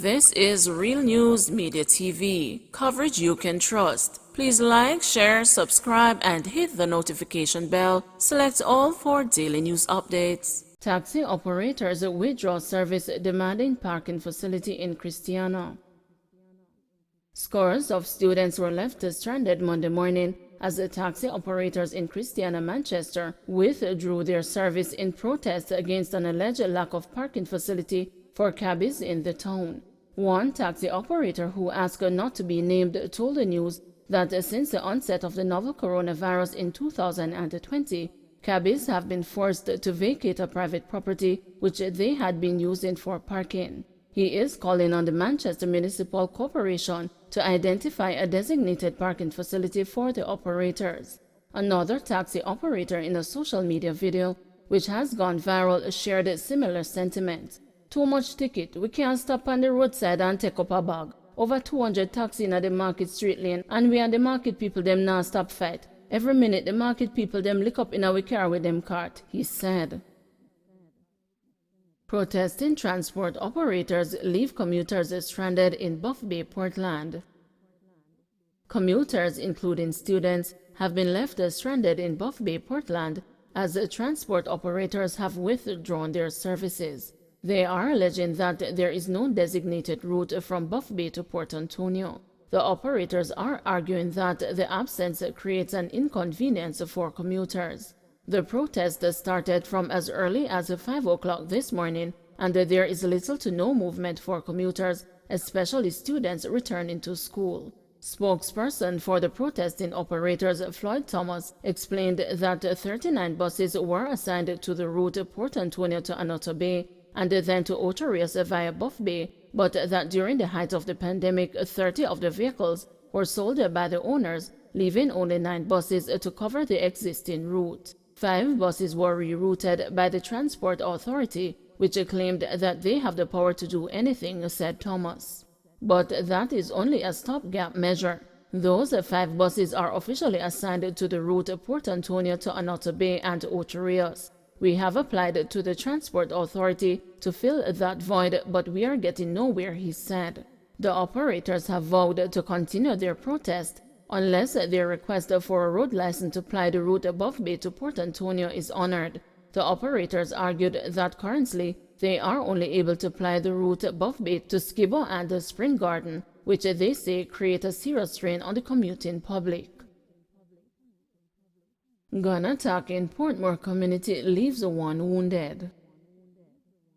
This is Real News Media TV, coverage you can trust. Please like, share, subscribe, and hit the notification bell. Select all for daily news updates. Taxi operators withdraw service demanding parking facility in Christiana. Scores of students were left stranded Monday morning as the taxi operators in Christiana, Manchester withdrew their service in protest against an alleged lack of parking facility for cabbies in the town. One taxi operator who asked not to be named told the news that since the onset of the novel coronavirus in 2020, cabbies have been forced to vacate a private property which they had been using for parking. He is calling on the Manchester Municipal Corporation to identify a designated parking facility for the operators. Another taxi operator in a social media video, which has gone viral, shared a similar sentiment. Too much ticket, we can't stop on the roadside and take up a bag. Over 200 taxi in the Market Street lane, and we and the market people them not stop fight. Every minute the market people them lick up in our car with them cart, he said. Protesting transport operators leave commuters stranded in Buff Bay, Portland. Commuters, including students, have been left stranded in Buff Bay, Portland, as transport operators have withdrawn their services. They are alleging that there is no designated route from Buff Bay to Port Antonio. The operators are arguing that the absence creates an inconvenience for commuters. The protest started from as early as 5 o'clock this morning, and there is little to no movement for commuters, especially students returning to school. Spokesperson for the protesting operators, Floyd Thomas, explained that 39 buses were assigned to the route Port Antonio to Anoto Bay and then to Ocho Rios via Buff Bay, but that during the height of the pandemic, 30 of the vehicles were sold by the owners, leaving only 9 buses to cover the existing route. 5 buses were rerouted by the Transport Authority, which claimed that they have the power to do anything, said Thomas. But that is only a stopgap measure. Those 5 buses are officially assigned to the route Port Antonio to Anoto Bay and Ocho Rios. We have applied to the Transport Authority to fill that void, but we are getting nowhere, he said. The operators have vowed to continue their protest unless their request for a road license to ply the route Buff Bay to Port Antonio is honored. The operators argued that currently they are only able to ply the route Buff Bay to Skibo and Spring Garden, which they say create a serious strain on the commuting public. Gun attack in Portmore community leaves 1 wounded.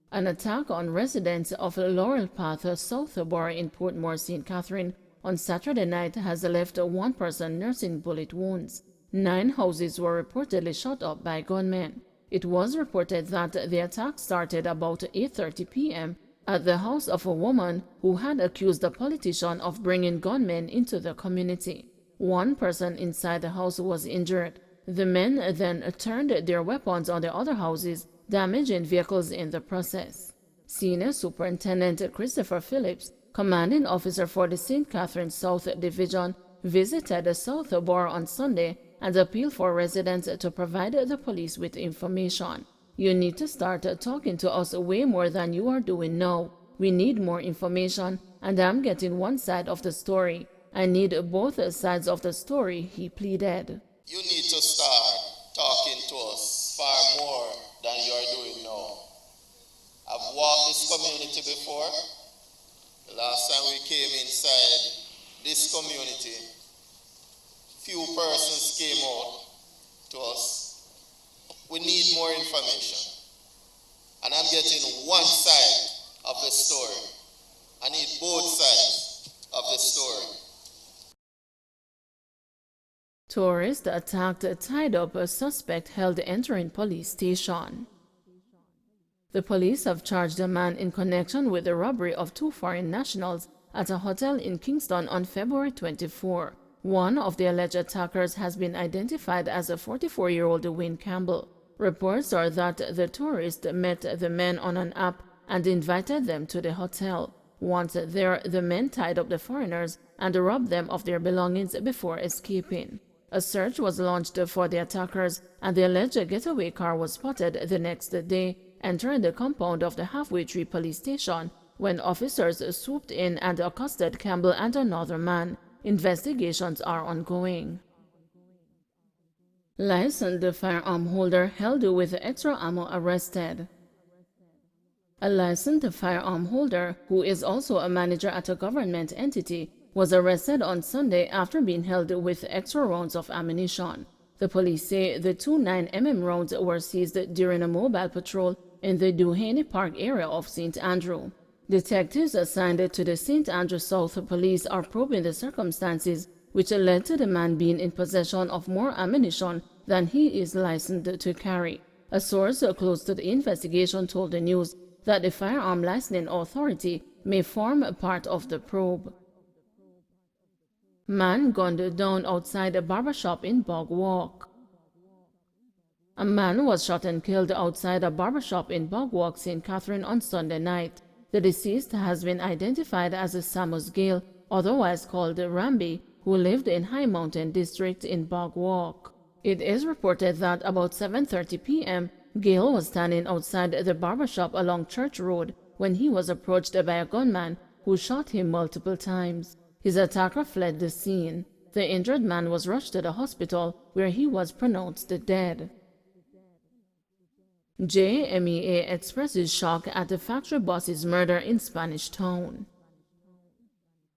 An attack on residents of Laurel Path, Southborough in Portmore, St. Catherine, on Saturday night has left 1 person nursing bullet wounds. 9 houses were reportedly shot up by gunmen. It was reported that the attack started about 8:30 p.m. at the house of a woman who had accused a politician of bringing gunmen into the community. 1 person inside the house was injured. The men then turned their weapons on the other houses, damaging vehicles in the process. Senior Superintendent Christopher Phillips, commanding officer for the St. Catherine South Division, visited Southborough on Sunday and appealed for residents to provide the police with information. You need to start talking to us way more than you are doing now. We need more information, and I'm getting one side of the story. I need both sides of the story, he pleaded. You need to start talking to us far more than you are doing now. I've walked this community before. The last time we came inside this community, few persons came out to us. We need more information. And I'm getting one side of the story. I need both sides of the story. Tourist attacked tied up a suspect held entering police station. The police have charged a man in connection with the robbery of 2 foreign nationals at a hotel in Kingston on February 24. One of the alleged attackers has been identified as a 44-year-old Wayne Campbell. Reports are that the tourist met the men on an app and invited them to the hotel. Once there, the men tied up the foreigners and robbed them of their belongings before escaping. A search was launched for the attackers, and the alleged getaway car was spotted the next day entering the compound of the Halfway Tree police station when officers swooped in and accosted Campbell and another man. Investigations are ongoing. Licensed firearm holder held with extra ammo arrested. A licensed firearm holder, who is also a manager at a government entity, was arrested on Sunday after being held with extra rounds of ammunition. The police say the two 9mm rounds were seized during a mobile patrol in the Duhaney Park area of St. Andrew. Detectives assigned to the St. Andrew South Police are probing the circumstances which led to the man being in possession of more ammunition than he is licensed to carry. A source close to the investigation told the news that the Firearm Licensing Authority may form a part of the probe. Man gunned down outside a barbershop in Bog Walk. A man was shot and killed outside a barbershop in Bog Walk, St. Catherine on Sunday night. The deceased has been identified as Samus Gale, otherwise called Rambi, who lived in High Mountain District in Bog Walk. It is reported that about 7:30 p.m., Gale was standing outside the barbershop along Church Road when he was approached by a gunman who shot him multiple times. His attacker fled the scene. The injured man was rushed to the hospital, where he was pronounced dead. JMEA expresses shock at the factory boss's murder in Spanish Town.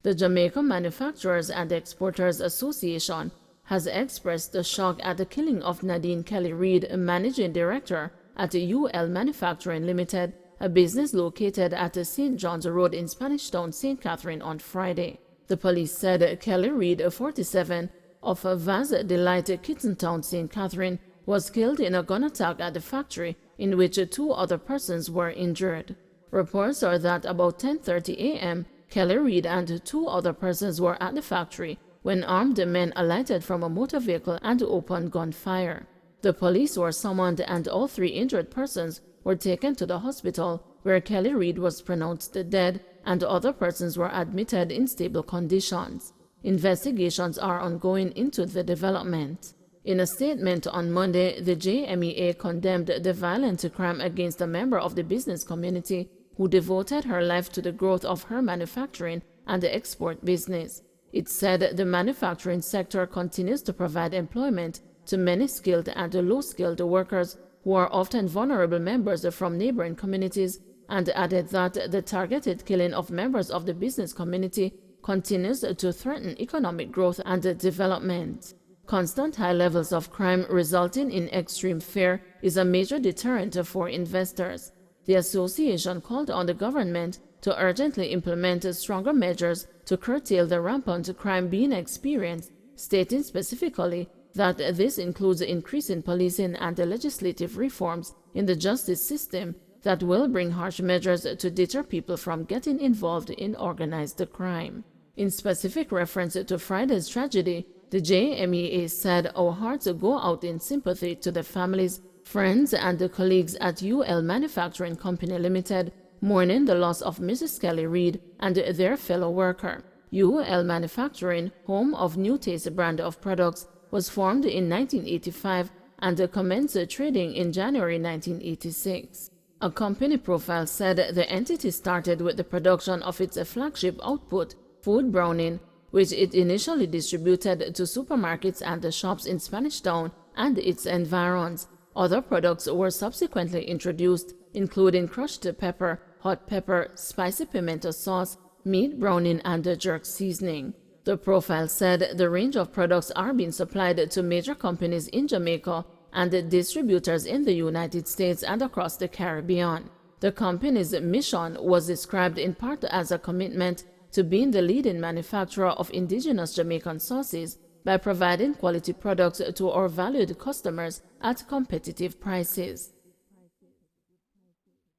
The Jamaica Manufacturers and Exporters Association has expressed the shock at the killing of Nadine Kelly Reid, managing director at UL Manufacturing Limited, a business located at St. John's Road in Spanish Town, St. Catherine, on Friday. The police said Kelly Reid, 47, of Vaz Delight, Kittentown, St. Catherine, was killed in a gun attack at the factory in which two other persons were injured. Reports are that about 10:30 a.m., Kelly Reid and two other persons were at the factory when armed men alighted from a motor vehicle and opened gunfire. The police were summoned and all three injured persons were taken to the hospital, where Kelly Reid was pronounced dead and other persons were admitted in stable conditions. Investigations are ongoing into the development. In a statement on Monday, the JMEA condemned the violent crime against a member of the business community who devoted her life to the growth of her manufacturing and the export business. It said the manufacturing sector continues to provide employment to many skilled and low-skilled workers who are often vulnerable members from neighboring communities, and added that the targeted killing of members of the business community continues to threaten economic growth and development. Constant high levels of crime resulting in extreme fear is a major deterrent for investors. The association called on the government to urgently implement stronger measures to curtail the rampant crime being experienced, stating specifically that this includes increasing policing and legislative reforms in the justice system that will bring harsh measures to deter people from getting involved in organized crime. In specific reference to Friday's tragedy, the JMEA said, "Our hearts go out in sympathy to the families, friends, and the colleagues at UL Manufacturing Company Limited, mourning the loss of Mrs. Kelly Reid and their fellow worker." UL Manufacturing, home of New Taste brand of products, was formed in 1985 and commenced trading in January 1986. A company profile said the entity started with the production of its flagship output, food browning, which it initially distributed to supermarkets and shops in Spanish Town and its environs. Other products were subsequently introduced, including crushed pepper, hot pepper, spicy pimento sauce, meat browning, and jerk seasoning. The profile said the range of products are being supplied to major companies in Jamaica and distributors in the United States and across the Caribbean. The company's mission was described in part as a commitment to being the leading manufacturer of indigenous Jamaican sauces by providing quality products to our valued customers at competitive prices.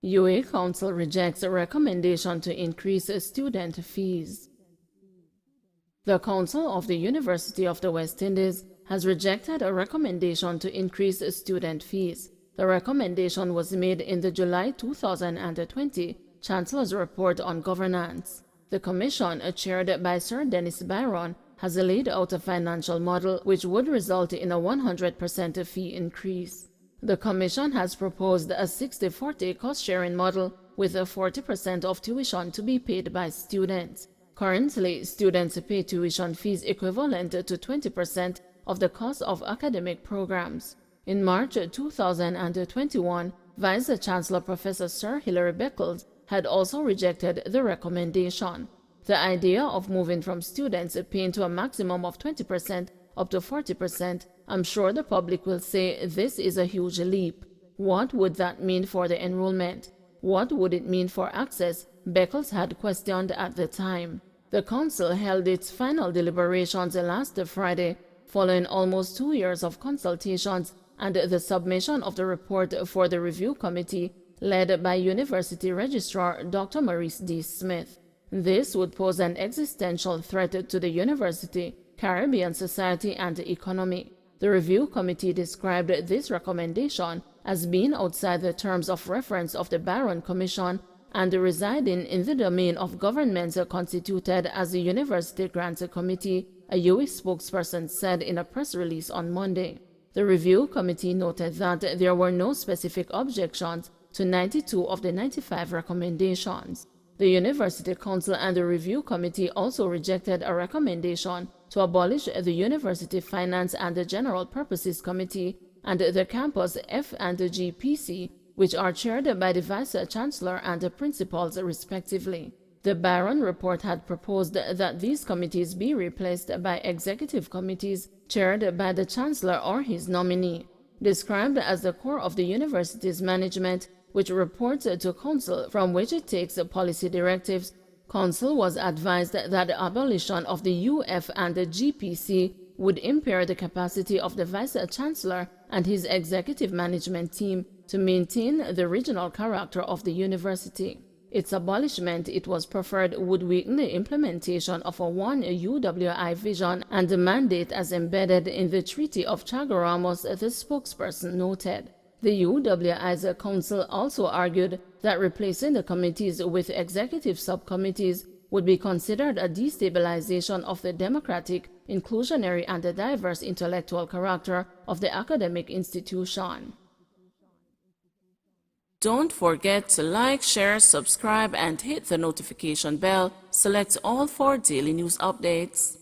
UA Council rejects a recommendation to increase student fees. The Council of the University of the West Indies has rejected a recommendation to increase student fees. The recommendation was made in the July 2020 Chancellor's Report on Governance. The Commission, chaired by Sir Dennis Byron, has laid out a financial model which would result in a 100% fee increase. The Commission has proposed a 60-40 cost-sharing model with 40% of tuition to be paid by students. Currently, students pay tuition fees equivalent to 20% of the cost of academic programs. In March 2021, Vice-Chancellor Professor Sir Hilary Beckles had also rejected the recommendation. The idea of moving from students paying to a maximum of 20% up to 40%, I'm sure the public will say this is a huge leap. What would that mean for the enrollment? What would it mean for access? Beckles had questioned at the time. The council held its final deliberations last Friday, following almost 2 years of consultations and the submission of the report for the review committee led by University Registrar Dr. Maurice D. Smith. This would pose an existential threat to the university, Caribbean society, and the economy. The review committee described this recommendation as being outside the terms of reference of the Barron Commission and residing in the domain of governments constituted as the University Grants Committee, a U.S. spokesperson said in a press release on Monday. The review committee noted that there were no specific objections to 92 of the 95 recommendations. The University Council and the review committee also rejected a recommendation to abolish the University Finance and the General Purposes Committee and the Campus F&G PC, which are chaired by the Vice-Chancellor and the principals respectively. The Barron report had proposed that these committees be replaced by executive committees chaired by the Chancellor or his nominee. Described as the core of the university's management, which reports to Council from which it takes policy directives, Council was advised that the abolition of the UF and the GPC would impair the capacity of the Vice-Chancellor and his executive management team to maintain the regional character of the university. Its abolishment, it was preferred, would weaken the implementation of a one UWI vision and the mandate as embedded in the Treaty of Chaguaramos, the spokesperson noted. The UWI's council also argued that replacing the committees with executive subcommittees would be considered a destabilization of the democratic, inclusionary, and diverse intellectual character of the academic institution. Don't forget to like, share, subscribe, and hit the notification bell. Select all for daily news updates.